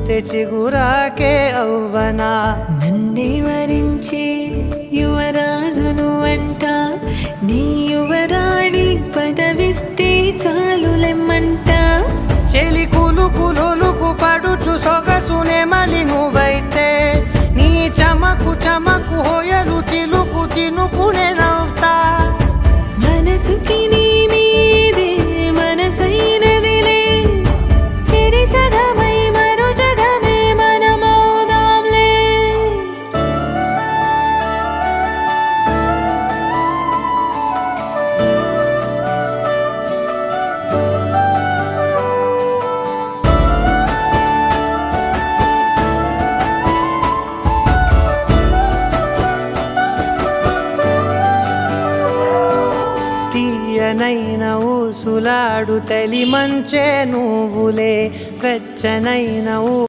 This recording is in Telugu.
పూస్తే చిగురాకే అవ్వనా. నన్నే వరించే యువరాజును అంట, నీ యువరాణి పదవిస్తే చాలులెమ్మంట. చెలి కులుకు పడుచు సొగసునే మలి నువ్వైతే, నీ చమకు చమకు హోయలు చిలుకు చినుకునే నవ్వుతా. మనసుకి నీ మీదే మనసైనదిలే, చెరి సగమై మరో జగమే మనమౌదాంలే. తీయనైన ఊసులాడు తలి మంచే నువ్వులే, వెచ్చనైన